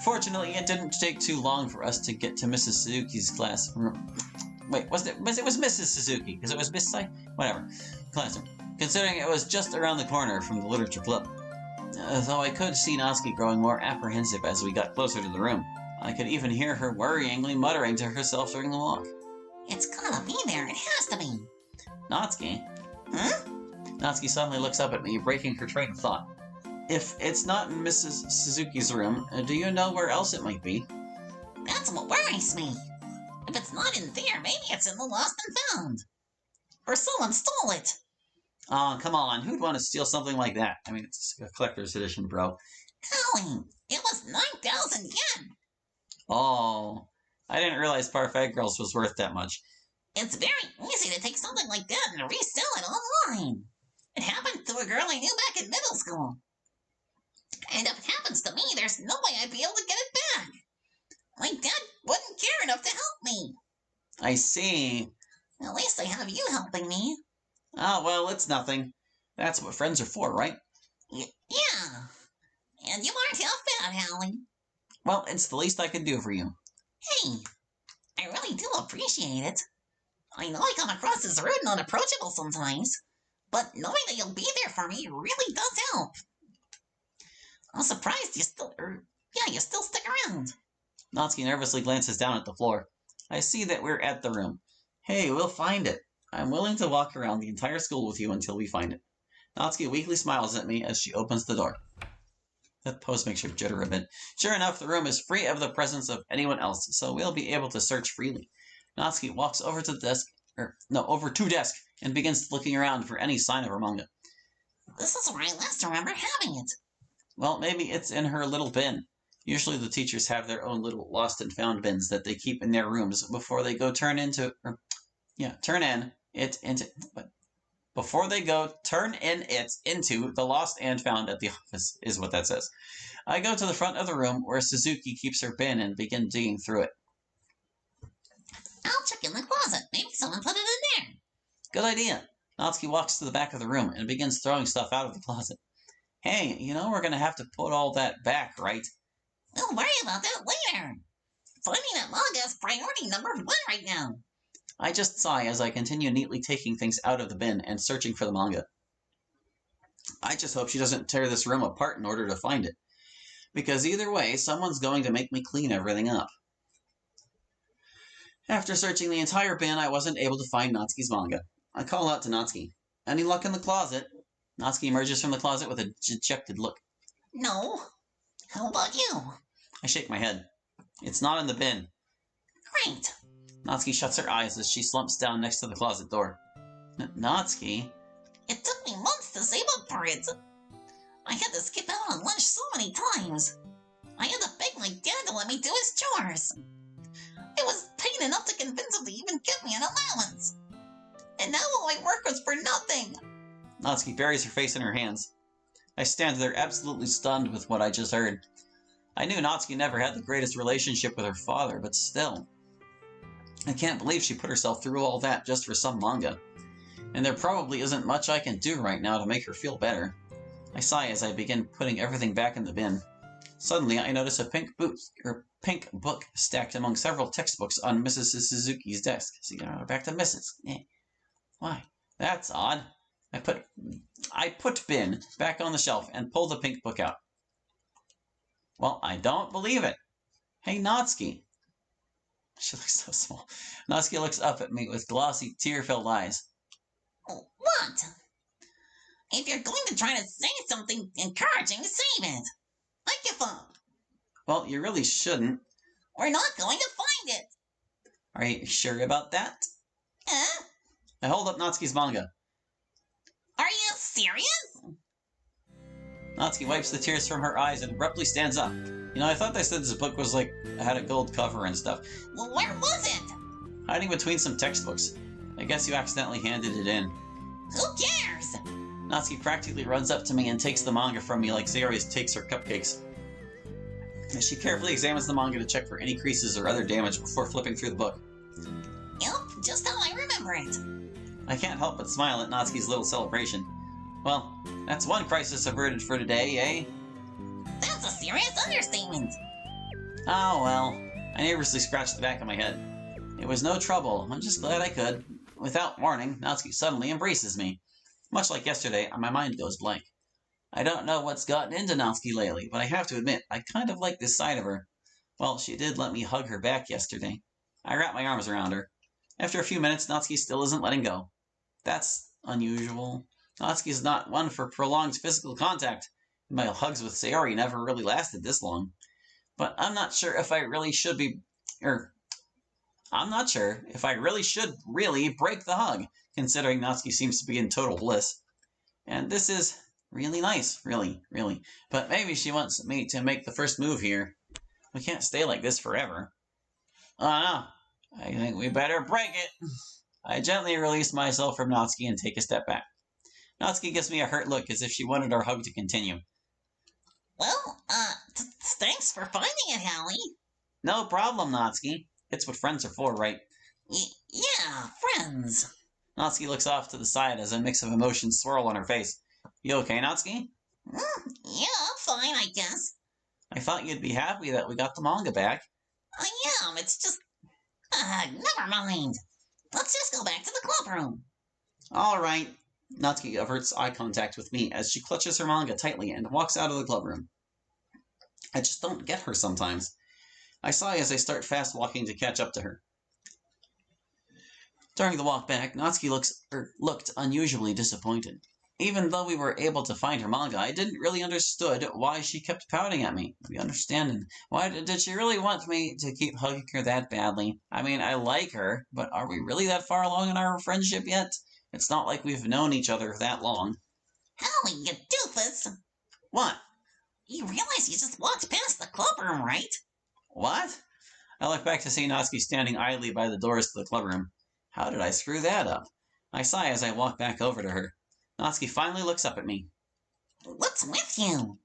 Fortunately, it didn't take too long for us to get to Mrs. Suzuki's classroom. Wait, was it was Mrs. Suzuki? Because it was Miss Sai? Whatever. Classroom. Considering it was just around the corner from the literature club. Though I could see Natsuki growing more apprehensive as we got closer to the room. I could even hear her worryingly muttering to herself during the walk. It's gotta be there. It has to be. Natsuki? Huh? Natsuki suddenly looks up at me, breaking her train of thought. If it's not in Mrs. Suzuki's room, do you know where else it might be? That's what worries me. If it's not in there, maybe it's in the lost and found. Or someone stole it. Aw, come on. Who'd want to steal something like that? I mean, it's a collector's edition, bro. Golly, it was 9,000 yen. Oh, I didn't realize Parfait Girls was worth that much. It's very easy to take something like that and resell it online. It happened to a girl I knew back in middle school. And if it happens to me, there's no way I'd be able to get it back. My dad wouldn't care enough to help me. I see. At least I have you helping me. Oh, well, it's nothing. That's what friends are for, right? Yeah. And you aren't half bad, Hallie. Well, it's the least I can do for you. Hey, I really do appreciate it. I know I come across as rude and unapproachable sometimes, but knowing that you'll be there for me really does help. I'm surprised you still stick around. Natsuki nervously glances down at the floor. I see that we're at the room. Hey, we'll find it. I'm willing to walk around the entire school with you until we find it. Natsuki weakly smiles at me as she opens the door. That pose makes her jitter a bit. Sure enough, the room is free of the presence of anyone else, so we'll be able to search freely. Natsuki walks over to desk, and begins looking around for any sign of her manga. This is where I last remember having it. Well, maybe it's in her little bin. Usually the teachers have their own little lost and found bins that they keep in their rooms before they go turn in it into the lost and found at the office, is what that says. I go to the front of the room where Suzuki keeps her bin and begin digging through it. I'll check in the closet. Maybe someone put it in there. Good idea. Natsuki walks to the back of the room and begins throwing stuff out of the closet. Hey, you know we're going to have to put all that back, right? We'll worry about that later. Finding that manga is priority number 1 right now. I just sigh as I continue neatly taking things out of the bin and searching for the manga. I just hope she doesn't tear this room apart in order to find it. Because either way, someone's going to make me clean everything up. After searching the entire bin, I wasn't able to find Natsuki's manga. I call out to Natsuki. Any luck in the closet? Natsuki emerges from the closet with a dejected look. No. How about you? I shake my head. It's not in the bin. Great. Natsuki shuts her eyes as she slumps down next to the closet door. Natsuki? It took me months to save up for it. I had to skip out on lunch so many times. I had to beg my dad to let me do his chores. It was pain enough to convince him to even give me an allowance. And now all my work was for nothing. Natsuki buries her face in her hands. I stand there absolutely stunned with what I just heard. I knew Natsuki never had the greatest relationship with her father, but still. I can't believe she put herself through all that just for some manga. And there probably isn't much I can do right now to make her feel better. I sigh as I begin putting everything back in the bin. Suddenly, I notice a pink book stacked among several textbooks on Mrs. Suzuki's desk. See, back to Mrs. Why? That's odd. I put bin back on the shelf and pull the pink book out. Well, I don't believe it. Hey, Natsuki. She looks so small. Natsuki looks up at me with glossy, tear-filled eyes. What? If you're going to try to say something encouraging, save it. Like your phone. Well, you really shouldn't. We're not going to find it. Are you sure about that? I hold up Natsuki's manga. Are you serious? Natsuki wipes the tears from her eyes and abruptly stands up. You know, I thought they said this book was had a gold cover and stuff. Well, where was it? Hiding between some textbooks. I guess you accidentally handed it in. Who cares? Natsuki practically runs up to me and takes the manga from me like she always takes her cupcakes. She carefully examines the manga to check for any creases or other damage before flipping through the book. Yep, just how I remember it. I can't help but smile at Natsuki's little celebration. Well, that's one crisis averted for today, eh? That's a serious understatement. Oh well. I nervously scratched the back of my head. It was no trouble. I'm just glad I could. Without warning, Natsuki suddenly embraces me. Much like yesterday, my mind goes blank. I don't know what's gotten into Natsuki lately, but I have to admit, I kind of like this side of her. Well, she did let me hug her back yesterday. I wrapped my arms around her. After a few minutes, Natsuki still isn't letting go. That's unusual. Natsuki's not one for prolonged physical contact. My hugs with Sayori never really lasted this long. But I'm not sure if I really should be... I'm not sure if I really should break the hug, considering Natsuki seems to be in total bliss. And this is really nice, really. But maybe she wants me to make the first move here. We can't stay like this forever. Oh no, I think we better break it. I gently release myself from Natsuki and take a step back. Natsuki gives me a hurt look as if she wanted our hug to continue. Well, thanks for finding it, Hallie. No problem, Natsuki. It's what friends are for, right? Yeah, friends. Natsuki looks off to the side as a mix of emotions swirl on her face. You okay, Natsuki? Yeah, I'm fine, I guess. I thought you'd be happy that we got the manga back. I am, it's just... never mind. Let's just go back to the club room. All right. Natsuki averts eye contact with me as she clutches her manga tightly and walks out of the club room. I just don't get her sometimes. I sigh as I start fast walking to catch up to her. During the walk back, Natsuki looked unusually disappointed. Even though we were able to find her manga, I didn't really understood why she kept pouting at me. Why did she really want me to keep hugging her that badly? I mean, I like her, but are we really that far along in our friendship yet? It's not like we've known each other that long. Hallie, you doofus! What? You realize you just walked past the club room, right? What? I look back to see Natsuki standing idly by the doors to the club room. How did I screw that up? I sigh as I walk back over to her. Natsuki finally looks up at me. What's with you?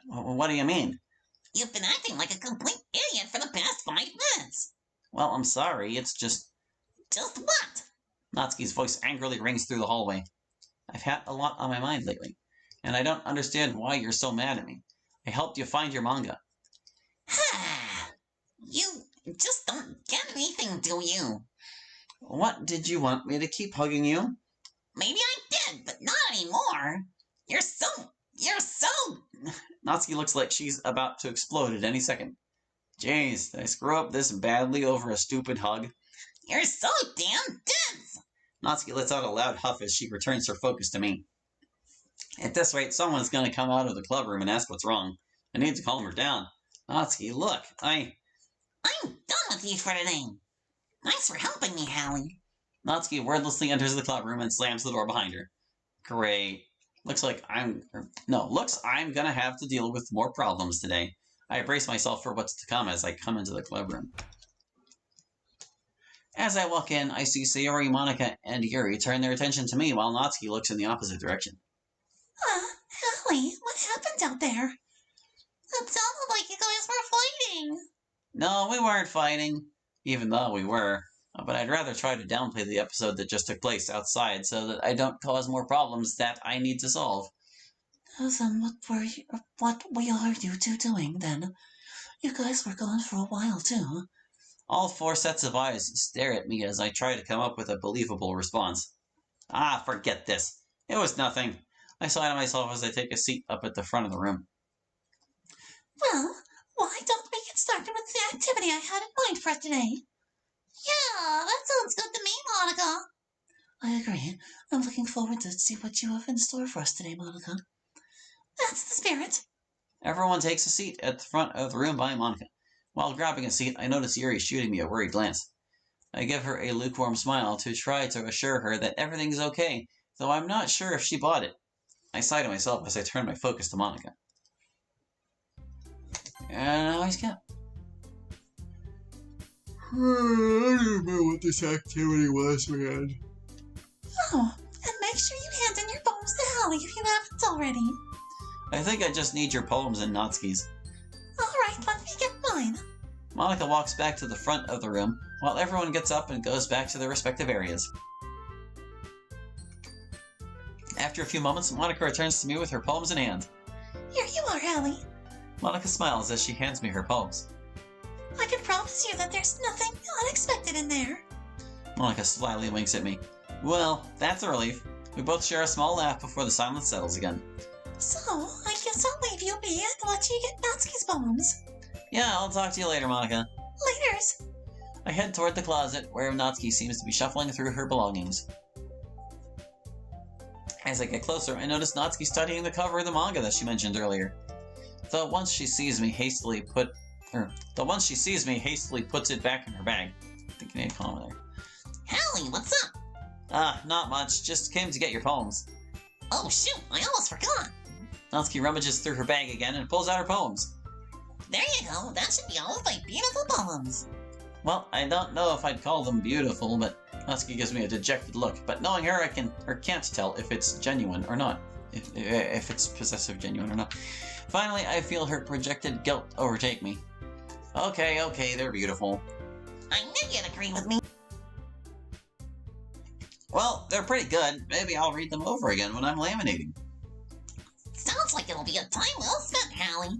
What do you mean? You've been acting like a complete idiot for the past 5 minutes. Well, I'm sorry, it's just... Just what? Natsuki's voice angrily rings through the hallway. I've had a lot on my mind lately, and I don't understand why you're so mad at me. I helped you find your manga. You just don't get anything, do you? What, did you want me to keep hugging you? Maybe I did, but not anymore. You're so... Natsuki looks like she's about to explode at any second. Jeez, did I screw up this badly over a stupid hug? You're so damn dense! Natsuki lets out a loud huff as she returns her focus to me. At this rate, someone's going to come out of the club room and ask what's wrong. I need to calm her down. Natsuki, look, I'm done with you for today. Thanks for helping me, Hallie. Natsuki wordlessly enters the club room and slams the door behind her. Great. Looks I'm gonna have to deal with more problems today. I brace myself for what's to come as I come into the club room. As I walk in, I see Sayori, Monica, and Yuri turn their attention to me while Natsuki looks in the opposite direction. Hallie, what happened out there? It sounded like you guys were fighting. No, we weren't fighting, even though we were. But I'd rather try to downplay the episode that just took place outside so that I don't cause more problems that I need to solve. Then what were you two doing then? You guys were gone for a while too. All 4 sets of eyes stare at me as I try to come up with a believable response. Forget this. It was nothing. I sigh to myself as I take a seat up at the front of the room. Well, why don't we get started with the activity I had in mind for today? Yeah, that sounds good to me, Monica. I agree. I'm looking forward to see what you have in store for us today, Monica. That's the spirit. Everyone takes a seat at the front of the room by Monica. While grabbing a seat, I notice Yuri shooting me a worried glance. I give her a lukewarm smile to try to assure her that everything's okay, though I'm not sure if she bought it. I sigh to myself as I turn my focus to Monica. And now he's got. I don't know what this activity was, man. Oh, and make sure you hand in your poems to Hallie if you haven't already. I think I just need your poems and Natsuki's. Alright, let me get mine. Monica walks back to the front of the room, while everyone gets up and goes back to their respective areas. After a few moments, Monica returns to me with her poems in hand. Here you are, Hallie. Monica smiles as she hands me her poems. I can promise you that there's nothing unexpected in there. Monica slyly winks at me. Well, that's a relief. We both share a small laugh before the silence settles again. So, I guess I'll leave you be and let you get Natsuki's bones. Yeah, I'll talk to you later, Monica. Laters. I head toward the closet, where Natsuki seems to be shuffling through her belongings. As I get closer, I notice Natsuki studying the cover of the manga that she mentioned earlier. Though once she sees me hastily puts it back in her bag. I think you need a comma there. Hallie, what's up? Not much. Just came to get your poems. Oh shoot, I almost forgot. Natsuki rummages through her bag again and pulls out her poems. There you go, that should be all of my beautiful poems. Well, I don't know if I'd call them beautiful, but Natsuki gives me a dejected look. But knowing her, I can't tell if it's genuine or not. If it's possessive genuine or not. Finally, I feel her projected guilt overtake me. Okay, they're beautiful. I knew you'd agree with me. Well, they're pretty good. Maybe I'll read them over again when I'm laminating. Sounds like it'll be a time well spent, Hallie.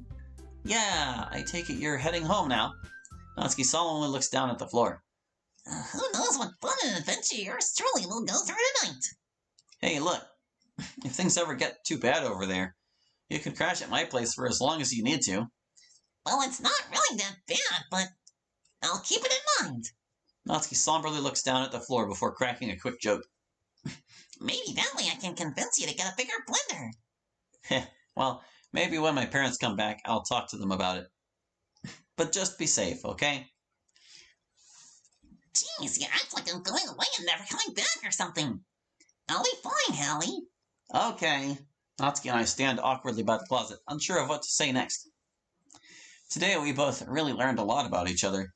Yeah, I take it you're heading home now. Natsuki solemnly looks down at the floor. Who knows what fun and adventure yours truly will go through tonight. Hey, look. If things ever get too bad over there, you can crash at my place for as long as you need to. Well, it's not really that bad, but I'll keep it in mind. Natsuki somberly looks down at the floor before cracking a quick joke. Maybe that way I can convince you to get a bigger blender. Heh, well, maybe when my parents come back, I'll talk to them about it. But just be safe, okay? Jeez, you act like I'm going away and never coming back or something. I'll be fine, Hallie. Okay. Natsuki and I stand awkwardly by the closet, unsure of what to say next. Today we both really learned a lot about each other.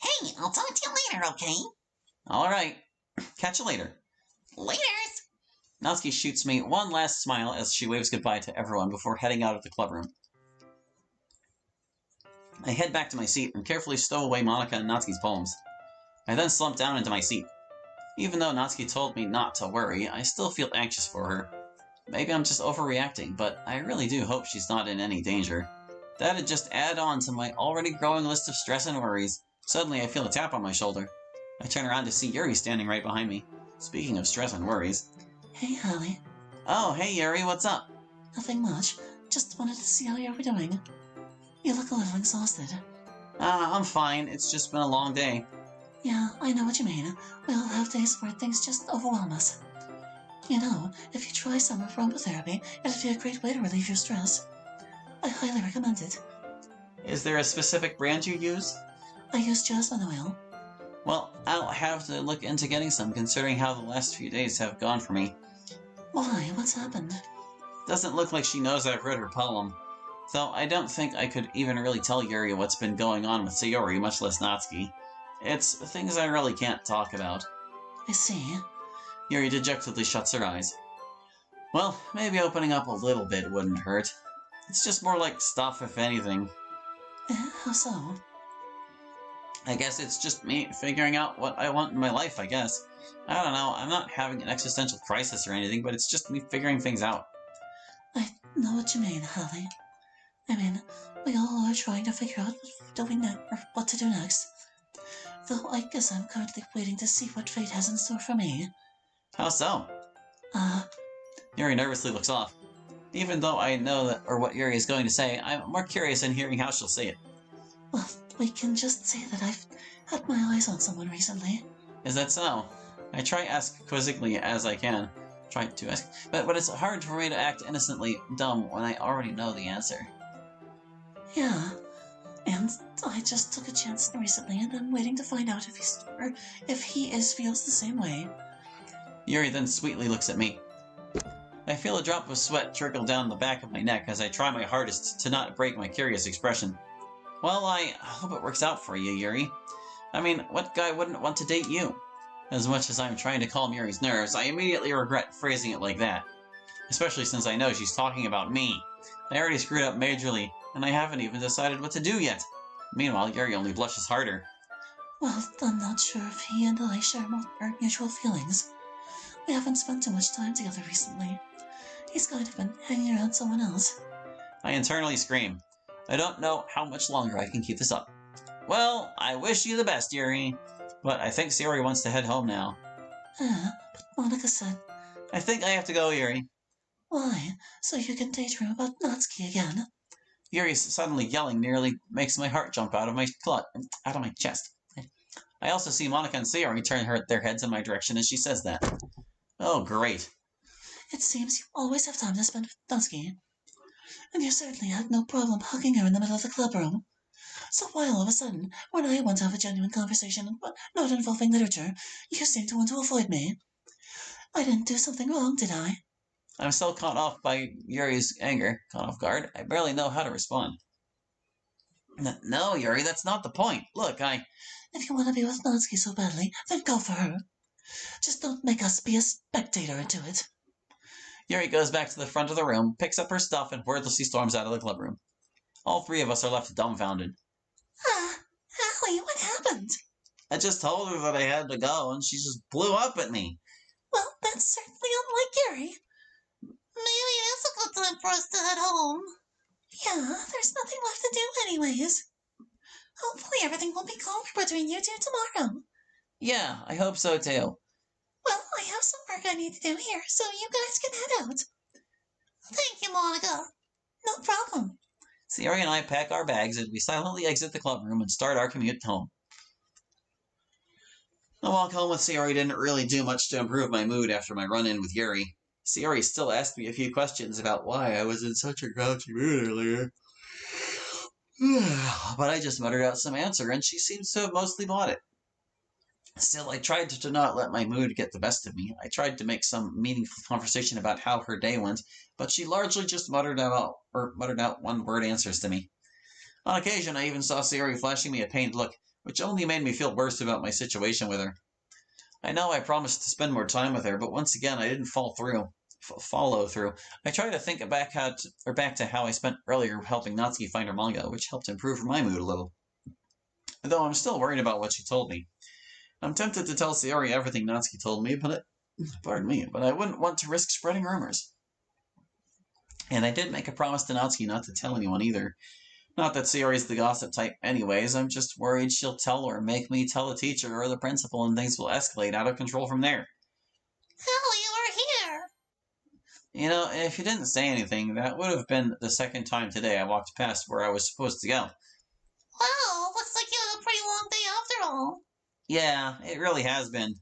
Hey, I'll talk to you later, okay? Alright. Catch you later. Laters! Natsuki shoots me one last smile as she waves goodbye to everyone before heading out of the clubroom. I head back to my seat and carefully stow away Monica and Natsuki's poems. I then slump down into my seat. Even though Natsuki told me not to worry, I still feel anxious for her. Maybe I'm just overreacting, but I really do hope she's not in any danger. That'd just add on to my already growing list of stress and worries. Suddenly I feel a tap on my shoulder. I turn around to see Yuri standing right behind me. Speaking of stress and worries. Hey, Hallie. Oh, hey Yuri, what's up? Nothing much. Just wanted to see how you're doing. You look a little exhausted. I'm fine. It's just been a long day. Yeah, I know what you mean. We all have days where things just overwhelm us. You know, if you try some aromatherapy, it'd be a great way to relieve your stress. I highly recommend it. Is there a specific brand you use? I use jasmine oil. Well, I'll have to look into getting some, considering how the last few days have gone for me. Why? What's happened? Doesn't look like she knows I've read her poem. Though I don't think I could even really tell Yuri what's been going on with Sayori, much less Natsuki. It's things I really can't talk about. I see. Yuri dejectedly shuts her eyes. Well, maybe opening up a little bit wouldn't hurt. It's just more like stuff, if anything. How so? I guess it's just me figuring out what I want in my life, I guess. I don't know, I'm not having an existential crisis or anything, but it's just me figuring things out. I know what you mean, Hallie. I mean, we all are trying to figure out what to do next. Though I guess I'm currently waiting to see what fate has in store for me. How so? Yuri nervously looks off. Even though I know what Yuri is going to say, I'm more curious in hearing how she'll say it. Well, we can just say that I've had my eyes on someone recently. Is that so? I try ask quizzically as I can. Try to ask, but it's hard for me to act innocently dumb when I already know the answer. Yeah, and I just took a chance recently, and I'm waiting to find out if he feels the same way. Yuri then sweetly looks at me. I feel a drop of sweat trickle down the back of my neck as I try my hardest to not break my curious expression. Well, I hope it works out for you, Yuri. I mean, what guy wouldn't want to date you? As much as I'm trying to calm Yuri's nerves, I immediately regret phrasing it like that. Especially since I know she's talking about me. I already screwed up majorly, and I haven't even decided what to do yet. Meanwhile, Yuri only blushes harder. Well, I'm not sure if he and I share our mutual feelings. We haven't spent too much time together recently. He's kind of been hanging around someone else. I internally scream. I don't know how much longer I can keep this up. Well, I wish you the best, Yuri. But I think Sayori wants to head home now. But Monica said, I think I have to go, Yuri. why? So you can daydream about Natsuki again? Yuri suddenly yelling nearly makes my heart jump out of my chest. I also see Monica and Sayori turn their heads in my direction as she says that. Oh, great. It seems you always have time to spend with Natsuki. And you certainly had no problem hugging her in the middle of the clubroom. So why all of a sudden, when I want to have a genuine conversation not involving literature, you seem to want to avoid me? I didn't do something wrong, did I? I'm so caught off by Yuri's anger, caught off guard, I barely know how to respond. No, Yuri, that's not the point. Look, If you want to be with Natsuki so badly, then go for her. Just don't make us be a spectator into it. Yuri goes back to the front of the room, picks up her stuff, and wordlessly storms out of the clubroom. All three of us are left dumbfounded. Allie, what happened? I just told her that I had to go, and she just blew up at me. Well, that's certainly unlike Yuri. Maybe it's a good time for us to head home. Yeah, there's nothing left to do anyways. Hopefully everything will be calmer between you two tomorrow. Yeah, I hope so too. Well, I have some work I need to do here, so you guys can head out. Thank you, Monica. No problem. Sayori and I pack our bags and we silently exit the clubroom and start our commute home. The walk home with Sayori didn't really do much to improve my mood after my run-in with Yuri. Sayori still asked me a few questions about why I was in such a grouchy mood earlier. But I just muttered out some answer, and she seems to have mostly bought it. Still, I tried to not let my mood get the best of me. I tried to make some meaningful conversation about how her day went, but she largely just muttered out one-word answers to me. On occasion, I even saw Sayori flashing me a pained look, which only made me feel worse about my situation with her. I know I promised to spend more time with her, but once again, I didn't follow through. I tried to think back to how I spent earlier helping Natsuki find her manga, which helped improve my mood a little. Though I'm still worried about what she told me. I'm tempted to tell Sayori everything Natsuki told me, but I wouldn't want to risk spreading rumors. And I did make a promise to Natsuki not to tell anyone either. Not that Sayori's the gossip type anyways, I'm just worried she'll tell or make me tell the teacher or the principal and things will escalate out of control from there. Hell, you are here! You know, if you didn't say anything, that would have been the second time today I walked past where I was supposed to go. Wow, looks like you had a pretty long day after all. Yeah, it really has been.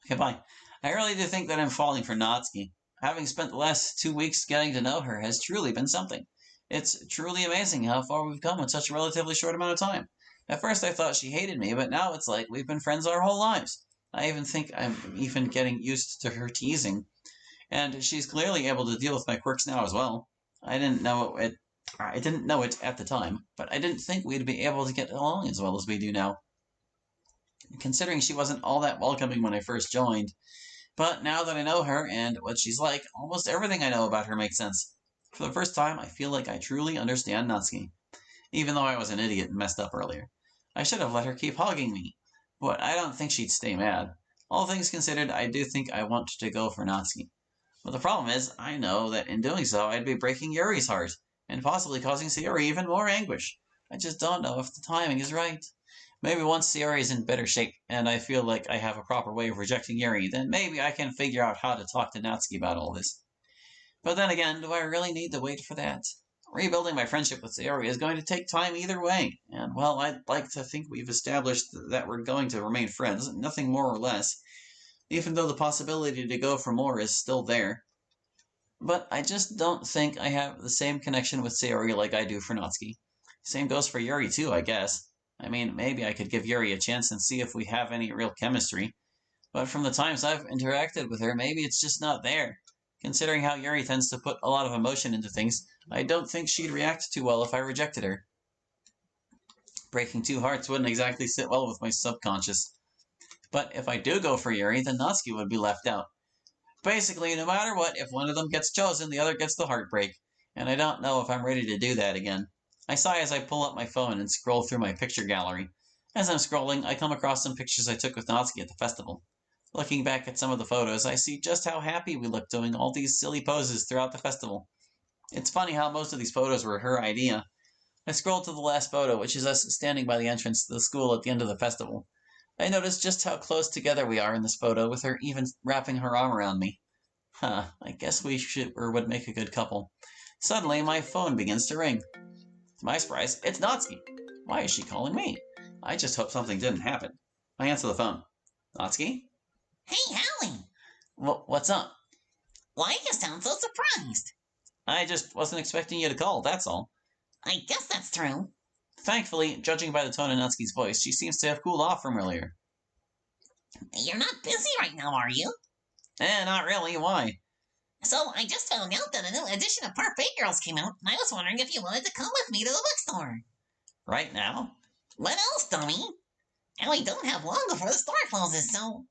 Okay, bye. I really do think that I'm falling for Natsuki. Having spent the last 2 weeks getting to know her has truly been something. It's truly amazing how far we've come in such a relatively short amount of time. At first I thought she hated me, but now it's like we've been friends our whole lives. I even think I'm even getting used to her teasing. And she's clearly able to deal with my quirks now as well. I didn't know it at the time, but I didn't think we'd be able to get along as well as we do now. Considering she wasn't all that welcoming when I first joined. But now that I know her and what she's like, almost everything I know about her makes sense. For the first time, I feel like I truly understand Natsuki. Even though I was an idiot and messed up earlier. I should have let her keep hugging me. But I don't think she'd stay mad. All things considered, I do think I want to go for Natsuki. But the problem is, I know that in doing so, I'd be breaking Yuri's heart, and possibly causing Sayori even more anguish. I just don't know if the timing is right. Maybe once Sayori is in better shape, and I feel like I have a proper way of rejecting Yuri, then maybe I can figure out how to talk to Natsuki about all this. But then again, do I really need to wait for that? Rebuilding my friendship with Sayori is going to take time either way, and well, I'd like to think we've established that we're going to remain friends, nothing more or less, even though the possibility to go for more is still there. But I just don't think I have the same connection with Sayori like I do for Natsuki. Same goes for Yuri too, I guess. I mean, maybe I could give Yuri a chance and see if we have any real chemistry. But from the times I've interacted with her, maybe it's just not there. Considering how Yuri tends to put a lot of emotion into things, I don't think she'd react too well if I rejected her. Breaking two hearts wouldn't exactly sit well with my subconscious. But if I do go for Yuri, then Natsuki would be left out. Basically, no matter what, if one of them gets chosen, the other gets the heartbreak. And I don't know if I'm ready to do that again. I sigh as I pull up my phone and scroll through my picture gallery. As I'm scrolling, I come across some pictures I took with Natsuki at the festival. Looking back at some of the photos, I see just how happy we looked doing all these silly poses throughout the festival. It's funny how most of these photos were her idea. I scrolled to the last photo, which is us standing by the entrance to the school at the end of the festival. I noticed just how close together we are in this photo, with her even wrapping her arm around me. I guess we should or would make a good couple. Suddenly, my phone begins to ring. To my surprise, it's Natsuki. Why is she calling me? I just hope something didn't happen. I answer the phone. Natsuki? Hey, Hallie! What's up? Why you sound so surprised? I just wasn't expecting you to call, that's all. I guess that's true. Thankfully, judging by the tone of Natsuki's voice, she seems to have cooled off from earlier. You're not busy right now, are you? Not really. Why? So, I just found out that a new edition of Parfait Girls came out, and I was wondering if you wanted to come with me to the bookstore. Right now? What else, dummy? And we don't have long before the store closes, so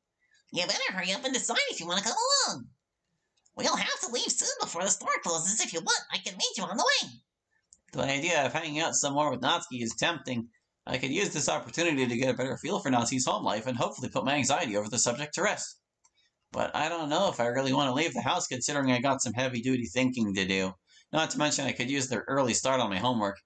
you better hurry up and decide if you want to come along. We'll have to leave soon before the store closes. If you want, I can meet you on the way. The idea of hanging out some more with Natsuki is tempting. I could use this opportunity to get a better feel for Natsuki's home life and hopefully put my anxiety over the subject to rest. But I don't know if I really want to leave the house considering I got some heavy-duty thinking to do. Not to mention I could use the early start on my homework.